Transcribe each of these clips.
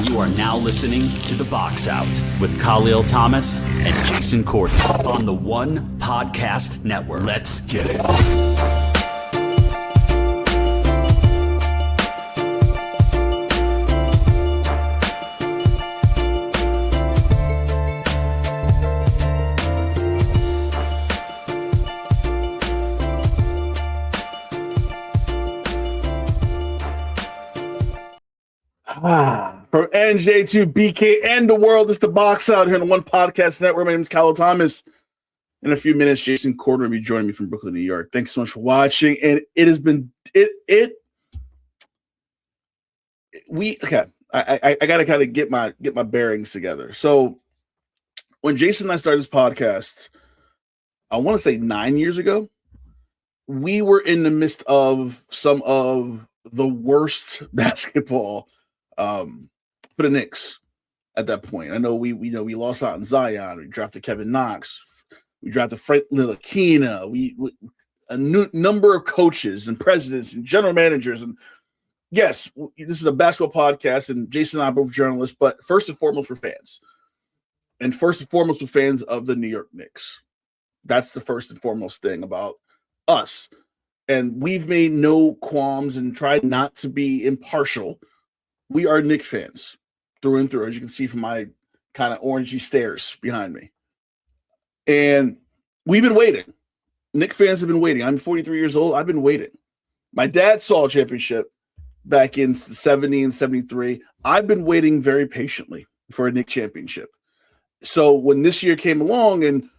You are now listening to The Box Out with Kahlil Thomas and Jason Kahlil on the One Podcast Network. Let's get it. From NJ to BK and the world, it's The Box Out here on the One Podcast Network. My name is Kahlil Thomas. In a few minutes, Jason Kahlil will be joining me from Brooklyn, New York. Thanks so much for watching. And it has been I gotta kind of get my bearings together. So when Jason and I started this podcast, I want to say 9 years ago, we were in the midst of some of the worst basketball for the Knicks at that point. I know we lost out on Zion. We drafted Kevin Knox. We drafted Frank Ntilikina. We a number of coaches and presidents and general managers. And yes, this is a basketball podcast, and Jason and I are both journalists, but first and foremost, we're fans. And first and foremost, we're fans of the New York Knicks. That's the first and foremost thing about us. And we've made no qualms and tried not to be impartial. We are Knicks fans through and through, as you can see from my kind of orangey stairs behind me. And we've been waiting. Knicks fans have been waiting. I'm 43 years old. I've been waiting. My dad saw a championship back in 70 and 73. I've been waiting very patiently for a Knicks championship. So when this year came along and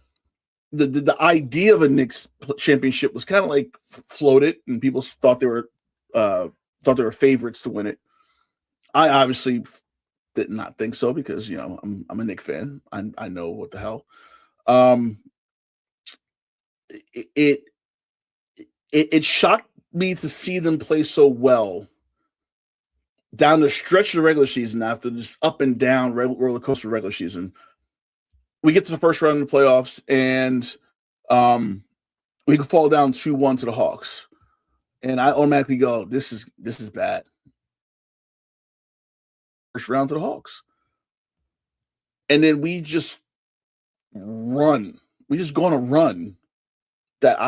the idea of a Knicks championship was kind of like floated, and people thought they were favorites to win it. I obviously did not think so because, you know, I'm a Knicks fan. I know what the hell. It shocked me to see them play so well down the stretch of the regular season after this up and down roller coaster regular season. We get to the first round of the playoffs, and we can fall down 2-1 to the Hawks. And I automatically go, this is bad. First round to the Hawks. And then we just run. We just go on a run that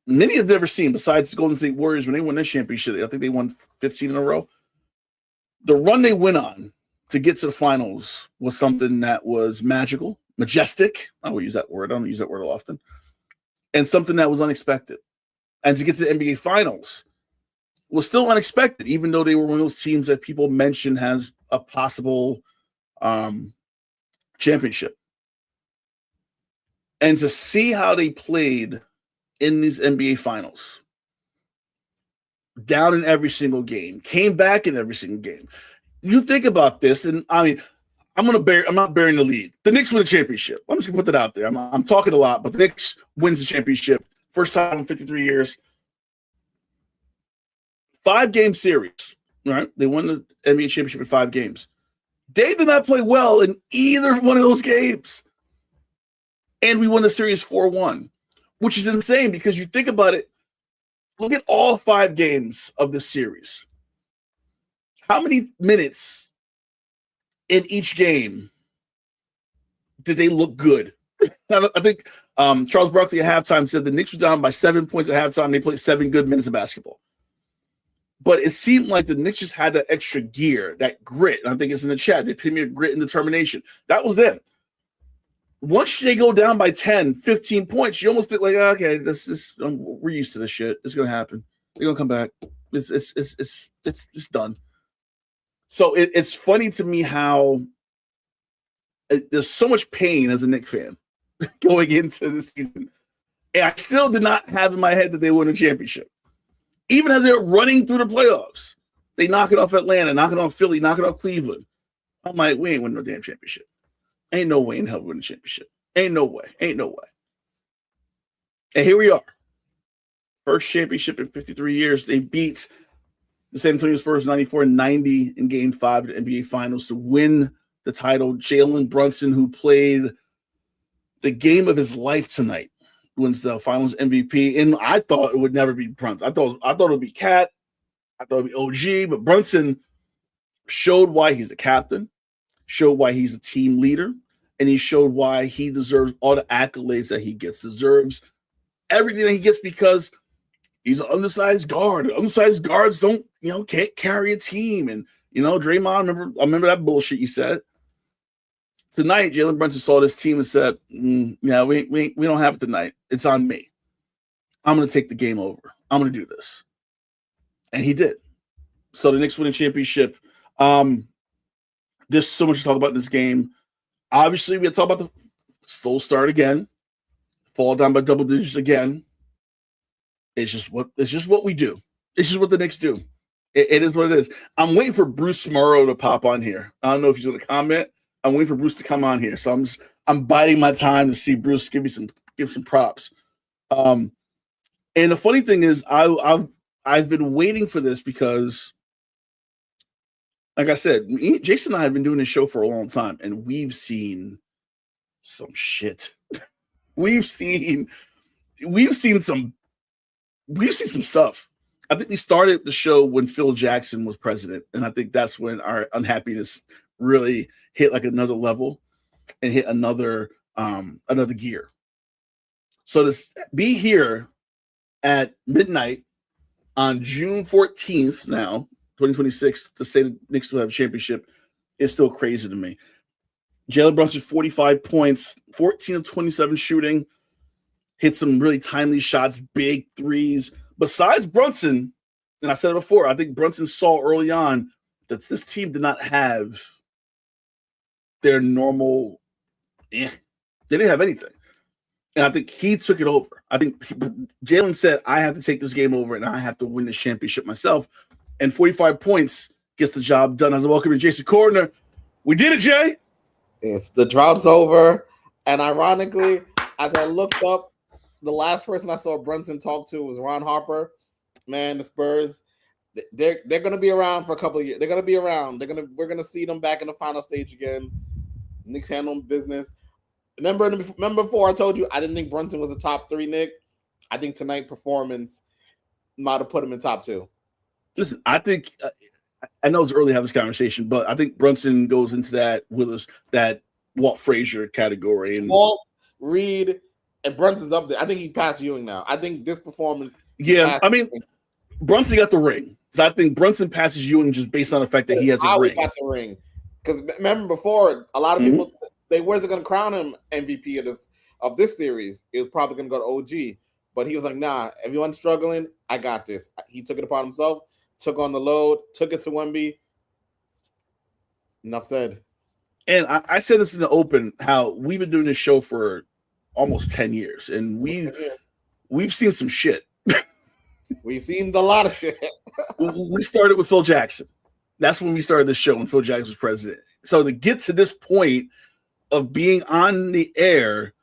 many have never seen besides the Golden State Warriors when they won their championship. I think they won 15 in a row. The run they went on to get to the finals was something that was magical, majestic. I will use that word. I don't use that word often. And something that was unexpected. And to get to the NBA Finals was still unexpected, even though they were one of those teams that people mention has a possible championship. And to see how they played in these NBA Finals, down in every single game, came back in every single game. You think about this, and I mean, I'm not burying the lead. The Knicks win a championship. I'm just gonna put that out there. I'm talking a lot, but the Knicks wins the championship. First time in 53 years. 5-game series, right? They won the NBA championship in 5 games. They did not play well in either one of those games. And we won the series 4-1, which is insane because you think about it. Look at all 5 games of this series. How many minutes in each game did they look good? I think Charles Barkley at halftime said the Knicks was down by 7 points at halftime. They played 7 good minutes of basketball. But it seemed like the Knicks just had that extra gear, that grit. And I think it's in the chat. They epitome of grit and determination. That was them. Once they go down by 10, 15 points, you almost think like, okay, we're used to this shit. It's going to happen. They're going to come back. It's done. So it's funny to me how there's so much pain as a Knicks fan going into the season. And I still did not have in my head that they won a championship. Even as they're running through the playoffs, they knock it off Atlanta, knock it off Philly, knock it off Cleveland. I'm like, we ain't winning no damn championship. Ain't no way in hell we win a championship. Ain't no way. Ain't no way. And here we are. First championship in 53 years. They beat the San Antonio Spurs 94-90 in Game 5 of the NBA Finals to win the title. Jalen Brunson, who played the game of his life tonight, wins the Finals MVP. And I thought it would never be Brunson. I thought it would be Cat. I thought it would be OG. But Brunson showed why he's the captain. showed why he's a team leader, and he showed why he deserves all the accolades that he gets, deserves everything that he gets because he's an undersized guard. Undersized guards can't carry a team. And, Draymond, I remember that bullshit you said. Tonight, Jalen Brunson saw this team and said, yeah, we don't have it tonight. It's on me. I'm going to take the game over. I'm going to do this. And he did. So the Knicks win a championship. There's so much to talk about in this game. Obviously, we have to talk about the slow start again, fall down by double digits again. It's just what we do. It's just what the Knicks do. It is what it is. I'm waiting for Bruce Morrow to pop on here. I don't know if he's going to comment. I'm waiting for Bruce to come on here. So I'm biding my time to see Bruce give some props. And the funny thing is, I've been waiting for this because, like I said, Jason and I have been doing this show for a long time, and we've seen some shit. We've seen some stuff. I think we started the show when Phil Jackson was president, and I think that's when our unhappiness really hit like another level and hit another gear. So to be here at midnight on June 14th now, 2026, to say the Knicks will have a championship is still crazy to me. Jalen Brunson, 45 points, 14 of 27 shooting, hit some really timely shots, big threes. Besides Brunson, and I said it before, I think Brunson saw early on that this team did not have their normal, they didn't have anything. And I think he took it over. I think Jalen said, I have to take this game over and I have to win this championship myself. And 45 points gets the job done. As I welcome in Jason Cordner. We did it, Jay. It's the drought's over. And ironically, as I looked up, the last person I saw Brunson talk to was Ron Harper. Man, the Spurs, they're going to be around for a couple of years. They're going to be around. We're going to see them back in the final stage again. Knicks handling business. Remember before I told you I didn't think Brunson was a top 3 Knick? I think tonight performance might have put him in top 2. Listen, I think I know it's early to have this conversation, but I think Brunson goes into that Walt Frazier category. And Walt, Reed, and Brunson's up there. I think he passed Ewing now. I think this performance. Yeah, I mean, Brunson got the ring. So I think Brunson passes Ewing just based on the fact that he has a ring. Got the ring. Because remember before, a lot of people they wasn't going to crown him MVP of this series. It was probably going to go to OG. But he was like, nah, everyone's struggling. I got this. He took it upon himself, took on the load, took it to Wemby. Enough said. And I said this in the open, how we've been doing this show for almost 10 years. And we've seen some shit. We've seen a lot of shit. We started with Phil Jackson. That's when we started this show, when Phil Jackson was president. So to get to this point of being on the air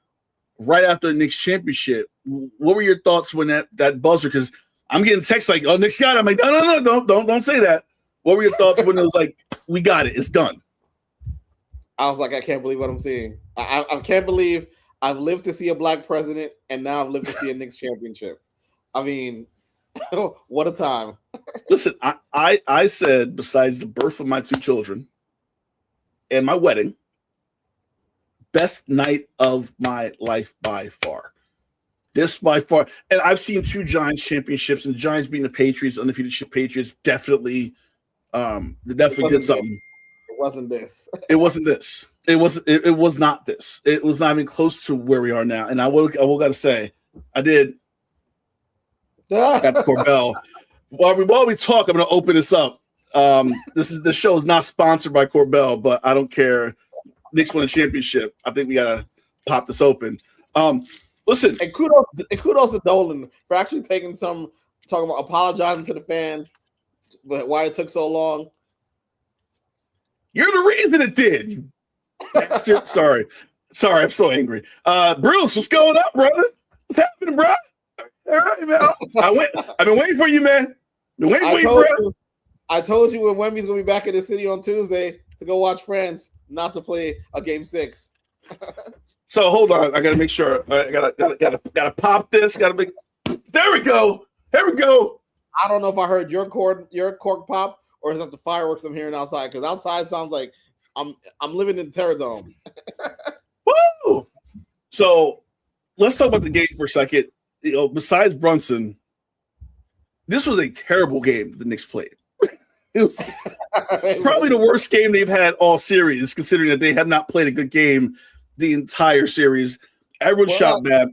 right after the Knicks championship, what were your thoughts when that buzzer? Because I'm getting texts like, "Oh, Knicks got it." I'm like, no, don't say that. What were your thoughts when it was like, "We got it, it's done"? I was like, I can't believe what I'm seeing. I can't believe I've lived to see a black president, and now I've lived to see a Knicks championship. I mean, what a time. Listen, I said, besides the birth of my 2 children and my wedding, best night of my life by far. This by far. And I've seen 2 Giants championships, and the Giants being the Patriots, undefeated Patriots, definitely did something. It wasn't this. It wasn't this. It was not this. It was not even close to where we are now. And I will got to say, I did got the Corbell. While we talk, I'm going to open this up. The show is not sponsored by Corbell, but I don't care. Knicks won a championship. I think we got to pop this open. Listen. And kudos to Dolan for actually talking about apologizing to the fans, but why it took so long. You're the reason it did. You bastard. Sorry, I'm so angry. Bruce, what's going on, brother? What's happening, bro? All right, man. I've been waiting for you, man. Been waiting for you, bro. I told you when Wemby's gonna be back in the city on Tuesday to go watch Friends, not to play a game 6. So hold on, I gotta make sure. I gotta pop this. There we go. There we go. I don't know if I heard your cork pop or is it the fireworks I'm hearing outside? Because outside sounds like I'm living in Terror Dome. Woo! So let's talk about the game for a second. Besides Brunson, this was a terrible game the Knicks played. It was probably the worst game they've had all series, considering that they have not played a good game the entire series. Everyone shot bad.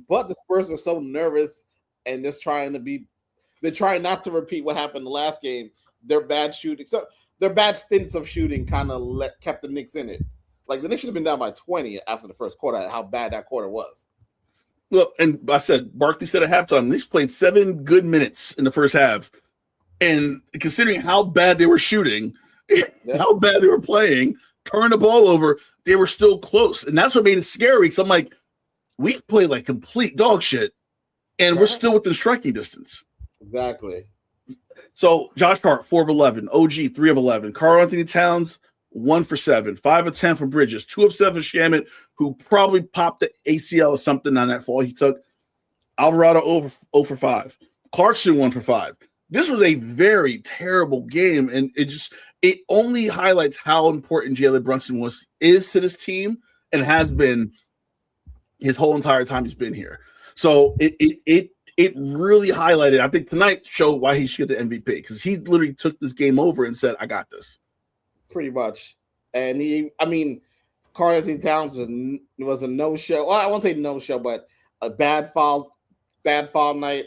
But the Spurs were so nervous and just they're trying not to repeat what happened the last game. Their bad shooting, so their bad stints of shooting kind of kept the Knicks in it. Like the Knicks should have been down by 20 after the first quarter, how bad that quarter was. Well, and I said, Barkley said at halftime, the Knicks played 7 good minutes in the first half. And considering how bad they were shooting, how bad they were playing, turning the ball over, they were still close. And that's what made it scary. Because I'm like, we've played like complete dog shit, and we're still within striking distance. Exactly. So Josh Hart, 4 of 11. OG, 3 of 11. Karl Anthony Towns, 1 for 7. 5 of 10 from Bridges. 2 of 7 for Shamet, who probably popped the ACL or something on that fall he took. Alvarado 0 for 5. Clarkson 1 for 5. This was a very terrible game, and it only highlights how important Jalen Brunson is to this team and has been his whole entire time he's been here. So it really highlighted. I think tonight showed why he should get the MVP, because he literally took this game over and said, "I got this." Pretty much, and Karl Anthony Towns was a no-show. Well, I won't say no-show, but a bad foul night.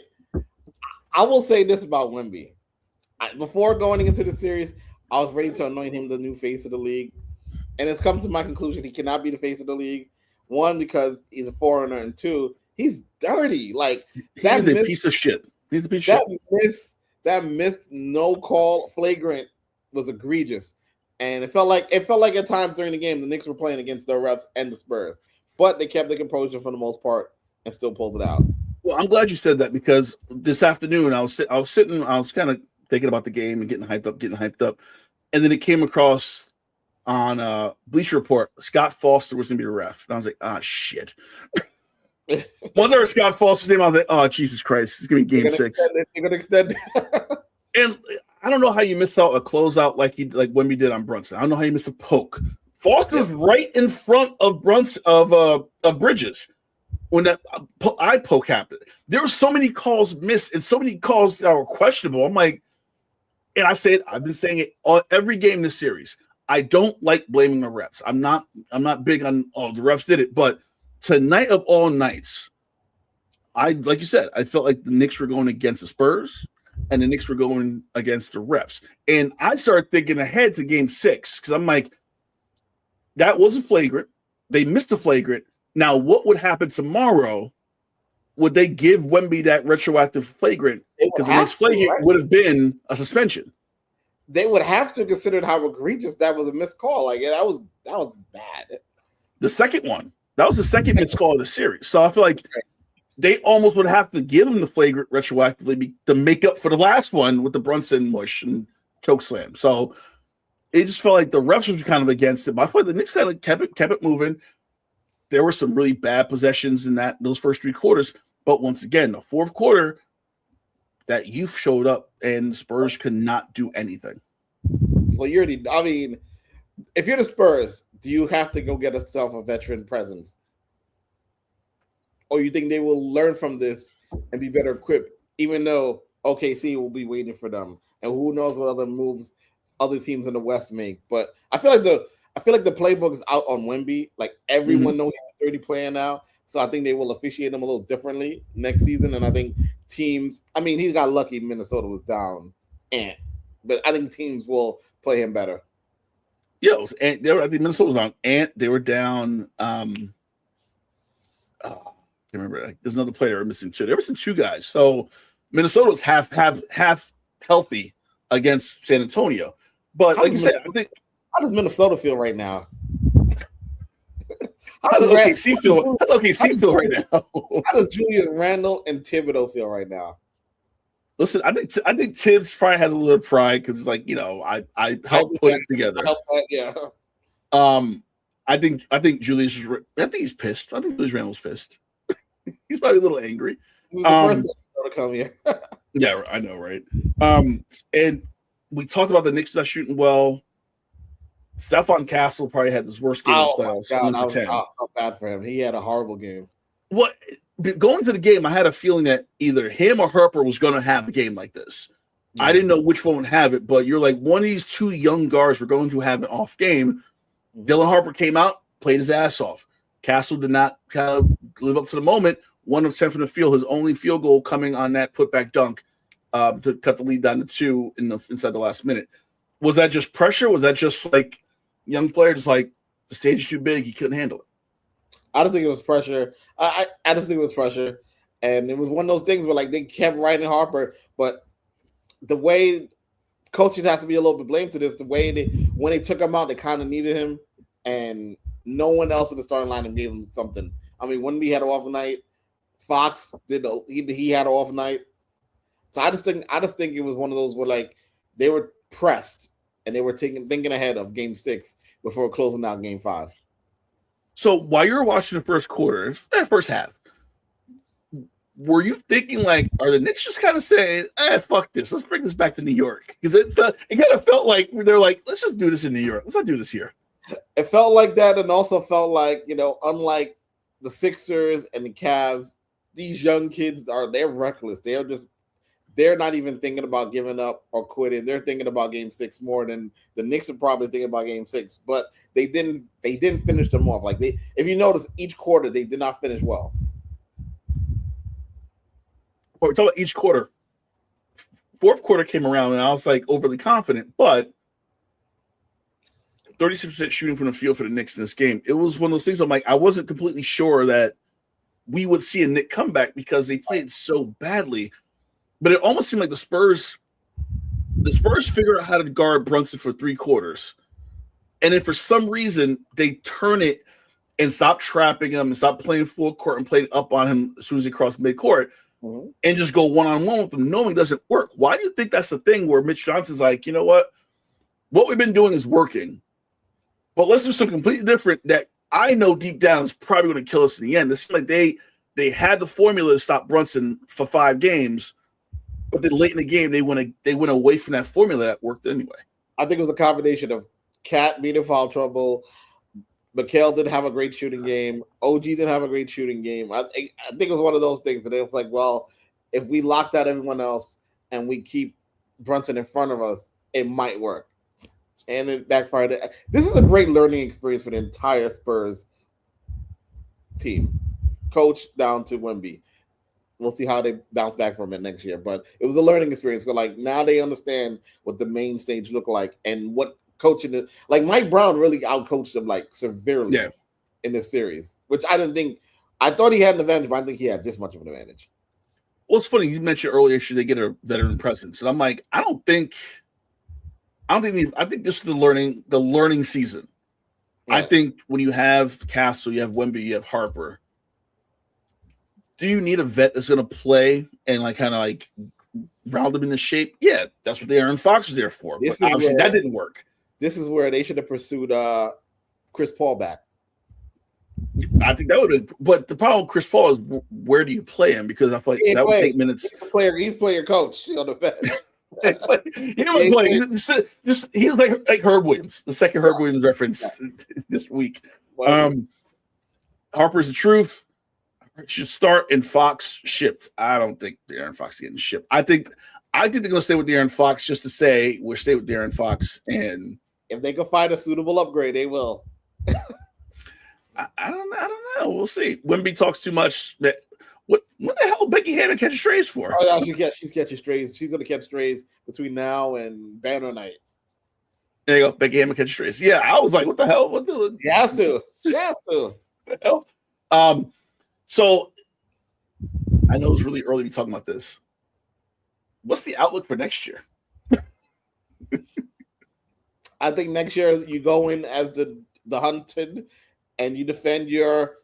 I will say this about Wemby. Before going into the series, I was ready to anoint him the new face of the league. And it's come to my conclusion he cannot be the face of the league. 1, because he's a foreigner, and 2, he's dirty. Like he's a piece of shit. He's a piece of shit. That missed no call flagrant was egregious. And it felt like at times during the game the Knicks were playing against the refs and the Spurs. But they kept their composure for the most part and still pulled it out. Well, I'm glad you said that, because this afternoon I was kind of thinking about the game and getting hyped up. And then it came across on Bleacher Report, Scott Foster was going to be the ref. And I was like, shit. Once I heard Scott Foster's name, I was like, oh, Jesus Christ. It's going to be game 6. They're going to extend And I don't know how you miss out a closeout like Wemby did on Brunson. I don't know how you miss a poke. Foster's right in front of Bridges. When that eye poke happened, there were so many calls missed and so many calls that were questionable. I'm like, and I've been saying it every game this series. I don't like blaming the refs. I'm not big on the refs did it, but tonight of all nights, like you said, I felt like the Knicks were going against the Spurs and the Knicks were going against the refs. And I started thinking ahead to game 6, because I'm like, that wasn't flagrant. They missed the flagrant. Now, what would happen tomorrow? Would they give Wemby that retroactive flagrant? Because the next flagrant would have been a suspension. They would have to consider how egregious that was a missed call. Like that was bad. The second one, that was the second missed call of the series. So I feel like they almost would have to give him the flagrant retroactively to make up for the last one with the Brunson mush and choke slam. So it just felt like the refs were kind of against it. But I feel like the Knicks kind of kept it moving. There were some really bad possessions in those first 3 quarters. But once again, the fourth quarter, that youth showed up and Spurs could not do anything. Well, if you're the Spurs, do you have to go get yourself a veteran presence? Or you think they will learn from this and be better equipped, even though OKC will be waiting for them? And who knows what other moves other teams in the West make. But I feel like the playbook is out on Wemby. Like everyone knows he's a 30 player now. So I think they will officiate him a little differently next season. And I think teams, he got lucky Minnesota was down but I think teams will play him better. Yeah, I think Minnesota was on Ant. They were down. I can't remember. There's another player they're missing 2. They're missing 2 guys. So Minnesota was half healthy against San Antonio. But like you said, I think. How does Minnesota feel right now? How does OKC feel? How does OKC feel right now? How does Julius Randle and Thibodeau feel right now? Listen, I think Tibbs probably has a little pride because it's like, I helped put it together. I think Julius. I think he's pissed. I think Julius Randle's pissed. He's probably a little angry. He was the first to come here. Yeah, I know, right? And we talked about the Knicks not shooting well. Stephon Castle probably had his worst game in the playoffs. God, 1 I for 10. felt bad for him. He had a horrible game. What going to the game, I had a feeling that either him or Harper was going to have a game like this. Yeah. I didn't know which one would have it, but you're like, one of these two young guards were going to have an off game. Dylan Harper came out, played his ass off. Castle did not kind of live up to the moment. 1 of 10 from the field, his only field goal coming on that putback dunk to cut the lead down to 2 inside the last minute. Was that just pressure? Was that just like young player just like the stage is too big, he couldn't handle it? I just think it was pressure. I just think it was pressure. And it was one of those things where like they kept riding Harper, but the way coaching has to be a little bit blamed to this, the way when they took him out, they kind of needed him, and no one else in the starting lineup gave him something. I mean, Wemby had an off night. Fox he had an off night. So I just think it was one of those where like they were pressed and they were thinking ahead of Game 6 before closing out Game 5. So while you were watching the first quarter, first half, were you thinking like, are the Knicks just kind of saying, fuck this, let's bring this back to New York? Because it kind of felt like they're like, let's just do this in New York. Let's not do this here. It felt like that, and also felt like, unlike the Sixers and the Cavs, these young kids they're reckless. They're not even thinking about giving up or quitting. They're thinking about Game 6 more than the Knicks are probably thinking about Game 6. But they didn't finish them off. Like if you notice, each quarter they did not finish well. We're talking about each quarter. Fourth quarter came around, and I was like overly confident, but 36% shooting from the field for the Knicks in this game. It was one of those things I'm like, I wasn't completely sure that we would see a Knick comeback because they played so badly. But it almost seemed like the Spurs figured out how to guard Brunson for 3 quarters. And then for some reason, they turn it and stop trapping him and stop playing full court and playing up on him as soon as he crossed midcourt and just go one-on-one with him, knowing it doesn't work. Why do you think that's the thing where Mitch Johnson's like, you know what we've been doing is working, but let's do something completely different that I know deep down is probably going to kill us in the end. It seemed like they had the formula to stop Brunson for 5 games, but then late in the game, they went away from that formula that worked anyway. I think it was a combination of Cat being in foul trouble. Mikal didn't have a great shooting game. OG didn't have a great shooting game. I think it was one of those things that it was like, well, if we locked out everyone else and we keep Brunson in front of us, it might work. And it backfired. This is a great learning experience for the entire Spurs team, coach down to Wemby. We'll see how they bounce back from it next year. But it was a learning experience. But like now they understand what the main stage look like and what coaching is. Like Mike Brown really outcoached them like severely in this series, which I didn't think. I thought he had an advantage, but I think he had this much of an advantage. Well, it's funny you mentioned earlier should they get a veteran presence, and I'm like, I think this is the learning season. Yeah. I think when you have Castle, you have Wemby, you have Harper. Do you need a vet that's going to play and like kind of like round them into shape? Yeah, that's what Aaron Fox was there for. But obviously that didn't work. This is where they should have pursued Chris Paul back. I think that would have been. But the problem with Chris Paul is where do you play him? Because I feel like that would take minutes. He's player coach on the bench. He didn't play. He was like Herb Williams, the second Herb Williams reference this week. Harper's the truth. Should start and Fox shipped. I don't think De'Aaron Fox is getting shipped. I think they're going to stay with De'Aaron Fox just to say we'll stay with De'Aaron Fox. And if they can find a suitable upgrade, they will. I don't know. We'll see. Wemby talks too much. What the hell Becky Hammond catch strays for? Oh, yeah, she's catching strays. She's going to catch strays between now and Banner Night. There you go. Becky Hammond catch strays. Yeah, I was like, what the hell? She has to. What the hell? So I know it's really early to be talking about this. What's the outlook for next year? I think next year you go in as the hunted and you defend your.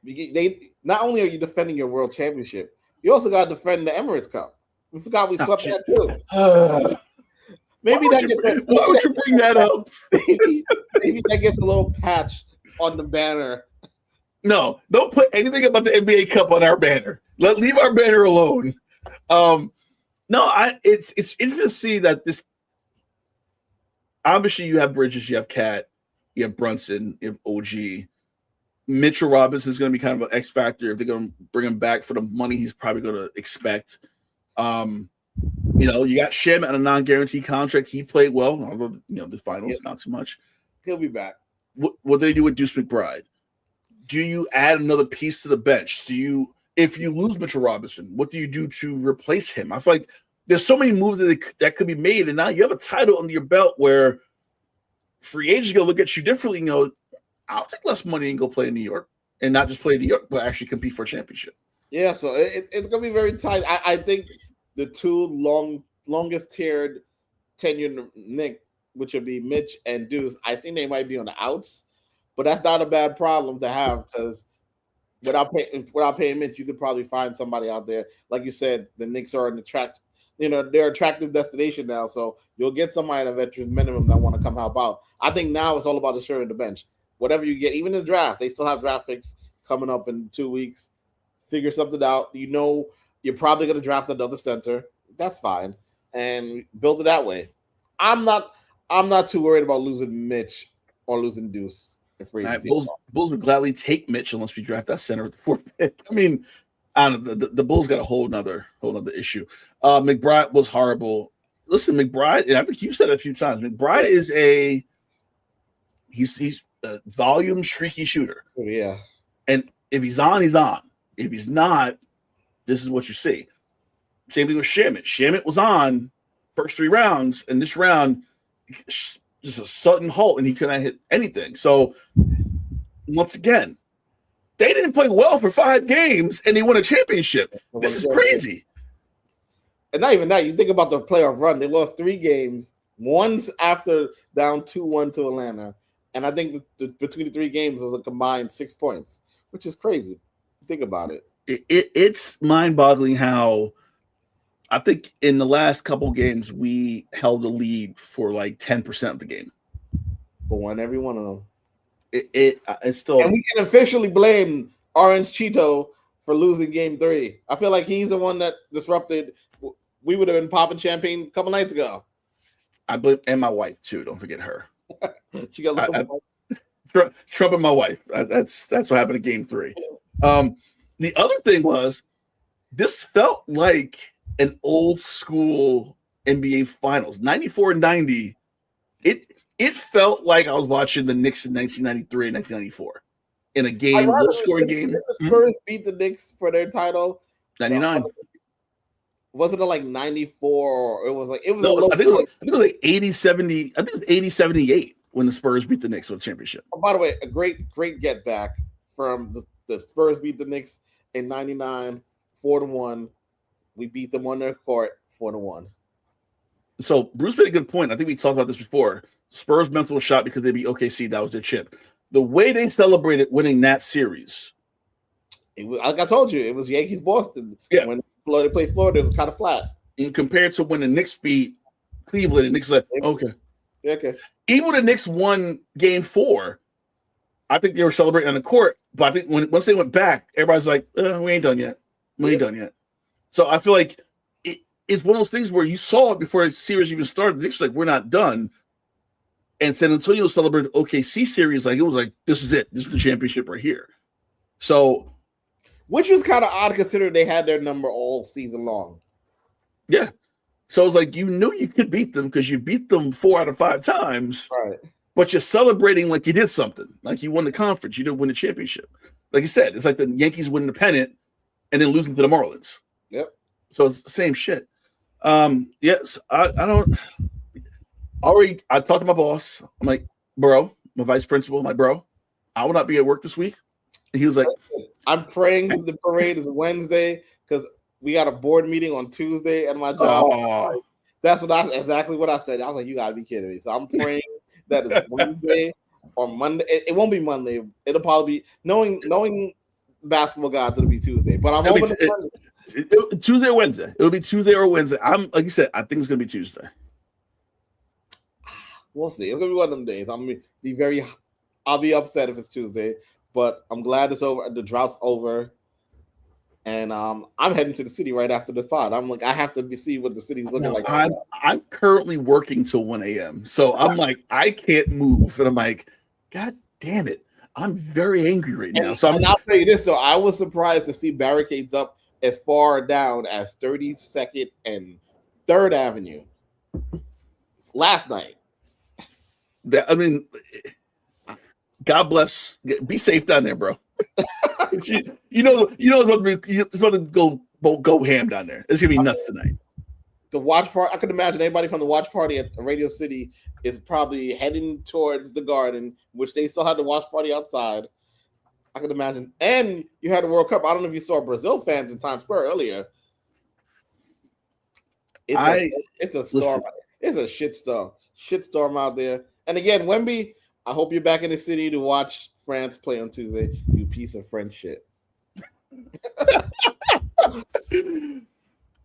They not only are you defending your world championship, you also got to defend the Emirates Cup. We forgot we swept that too. Maybe that gets. Why would you bring that up? Maybe that gets a little patch on the banner. No, don't put anything about the NBA Cup on our banner. Leave our banner alone. It's interesting to see that this. obviously you have Bridges, you have Cat, you have Brunson, you have OG. Mitchell Robinson is going to be kind of an X factor if they're going to bring him back for the money he's probably going to expect. You got Shem on a non-guaranteed contract. He played well, although the finals not so much. He'll be back. What do they do with Deuce McBride? Do you add another piece to the bench? If you lose Mitchell Robinson, what do you do to replace him? I feel like there's so many moves that could be made, and now you have a title under your belt where free agents are going to look at you differently and go, I'll take less money and go play in New York, and not just play in New York, but actually compete for a championship. Yeah, so it's going to be very tight. I think the two longest tenured Knicks, which would be Mitch and Deuce, I think they might be on the outs, but that's not a bad problem to have because without paying Mitch, you could probably find somebody out there. Like you said, the Knicks are they're attractive destination now, so you'll get somebody at a veterans minimum that want to come help out. I think now it's all about assuring the bench. Whatever you get, even in the draft, they still have draft picks coming up in 2 weeks. Figure something out. You're probably going to draft another center. That's fine, and build it that way. I'm not too worried about losing Mitch or losing Deuce. Bulls would gladly take Mitch unless we draft that center at the 4th pick. I mean, I don't know. The Bulls got a whole nother issue. McBride was horrible. Listen, McBride, and I think you've said it a few times. McBride is he's a volume streaky shooter. Oh, yeah. And if he's on, he's on. If he's not, this is what you see. Same thing with Shamit. Shamit was on first 3 rounds, and this round just a sudden halt, and he couldn't hit anything. So once again, they didn't play well for 5 games, and they won a championship. This is crazy. And not even that. You think about the playoff run. They lost 3 games, once after down 2-1 to Atlanta. And I think between the 3 games, it was a combined 6 points, which is crazy. Think about it. It's mind-boggling how I think in the last couple games, we held the lead for like 10% of the game. But won every one of them. It's still, and we can officially blame Orange Cheeto for losing game 3. I feel like he's the one that disrupted. We would have been popping champagne a couple nights ago. I blame, and my wife too. Don't forget her. She got Trump and my wife. That's what happened in game 3. The other thing was, this felt like an old school NBA Finals, 94 and 90. It felt like I was watching the Knicks in 1993 and 1994 in a game, low scoring game. The Spurs beat the Knicks for their title. 99. Wasn't it like 94? Or it was like I think it was like 80, 70. I think it was 80, 78 when the Spurs beat the Knicks for the championship. Oh, by the way, a great get back from the Spurs beat the Knicks in 99, 4-1. We beat them on their court 4-1. So Bruce made a good point. I think we talked about this before. Spurs mental shot because they beat OKC. That was their chip. The way they celebrated winning that series. It was, like I told you, it was Yankees Boston. Yeah. When Florida played Florida, it was kind of flat. And compared to when the Knicks beat Cleveland, the Knicks like, okay. Okay. Even when the Knicks won game 4, I think they were celebrating on the court. But I think once they went back, everybody's like, we ain't done yet. We ain't done yet. So I feel like it's one of those things where you saw it before the series even started. The Knicks were like, we're not done. And San Antonio celebrated the OKC series like it was like, this is it. This is the championship right here. So, which was kind of odd considering they had their number all season long. Yeah. So it was like you knew you could beat them because you beat them 4 out of 5 times. Right. But you're celebrating like you did something. Like you won the conference. You didn't win the championship. Like you said, it's like the Yankees winning the pennant and then losing to the Marlins. Yep. So it's the same shit. Yes, I don't. I talked to my boss. I'm like, bro, my vice principal. I'm like, bro, I will not be at work this week. And he was like, I'm praying the parade is Wednesday because we got a board meeting on Tuesday at my job. Oh. That's exactly what I said. I was like, you gotta be kidding me. So I'm praying that it's Wednesday or Monday. It won't be Monday. It'll probably be knowing basketball gods. It'll be Tuesday. But I'm hoping Tuesday or Wednesday. It'll be Tuesday or Wednesday. I'm like you said. I think it's gonna be Tuesday. We'll see. It's gonna be one of them days. I'll be upset if it's Tuesday, but I'm glad it's over. The drought's over. And I'm heading to the city right after this pod. I'm like, I have to see what the city's looking like. I'm currently working till 1 a.m. So I'm like, I can't move. And I'm like, God damn it. I'm very angry right now. So I'll tell you this, though. I was surprised to see barricades up as far down as 32nd and 3rd Avenue last night. I mean, God bless. Be safe down there, bro. you know it's about to go ham down there. It's gonna be nuts tonight. The watch party. I could imagine anybody from the watch party at Radio City is probably heading towards the Garden, which they still had the watch party outside. I could imagine. And you had the World Cup. I don't know if you saw Brazil fans in Times Square earlier. It's a storm. It's a shitstorm out there. And again, Wemby, I hope you're back in the city to watch France play on Tuesday. You piece of French shit.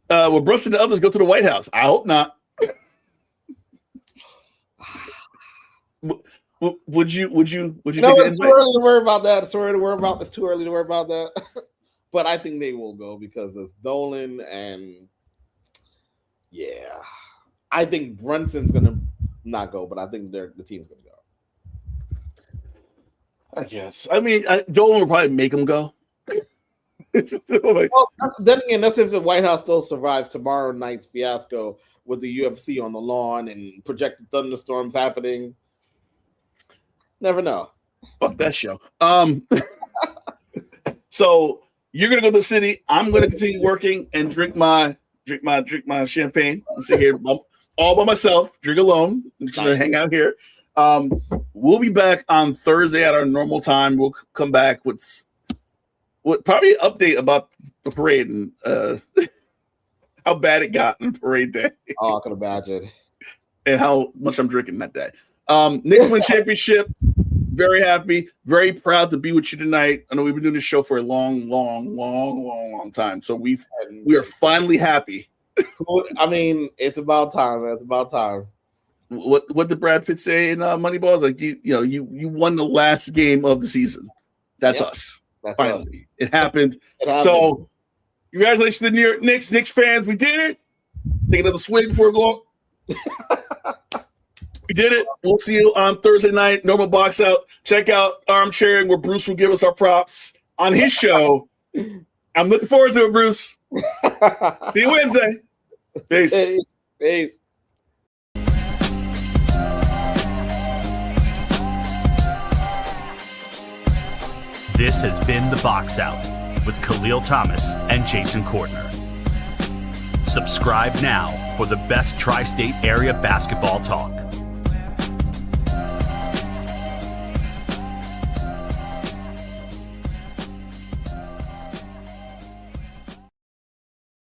Will Brooks and the others go to the White House? I hope not. Would you No, it's too early to worry about that. It's too early to worry about that. But I think they will go because it's Dolan and yeah. I think Brunson's gonna not go, but I think the team's gonna go. I guess. I mean, Dolan will probably make him go. Well, then again, that's if the White House still survives tomorrow night's fiasco with the UFC on the lawn and projected thunderstorms happening. Never know. Fuck that show. So you're gonna go to the city. I'm gonna continue working and drink my champagne. I'm sitting here all by myself, drink alone. I'm just gonna hang out here. We'll be back on Thursday at our normal time. We'll come back with probably an update about the parade and how bad it got on parade day. Oh, I can imagine. And how much I'm drinking that day. Knicks win championship. Very happy, very proud to be with you tonight. I know we've been doing this show for a long time. So we are finally happy. I mean, it's about time. It's about time. What did Brad Pitt say in Moneyball? It's like you won the last game of the season. That's us. That's finally, us. It happened. It happened. So, congratulations to the New York Knicks fans. We did it. Take another swig before we go on. We did it. We'll see you on Thursday night. Normal box out. Check out Armchairing where Bruce will give us our props on his show. I'm looking forward to it, Bruce. See you Wednesday. Peace. Peace. This has been The Box Out with Kahlil Thomas and Jason Kortner. Subscribe now for the best tri-state area basketball talk.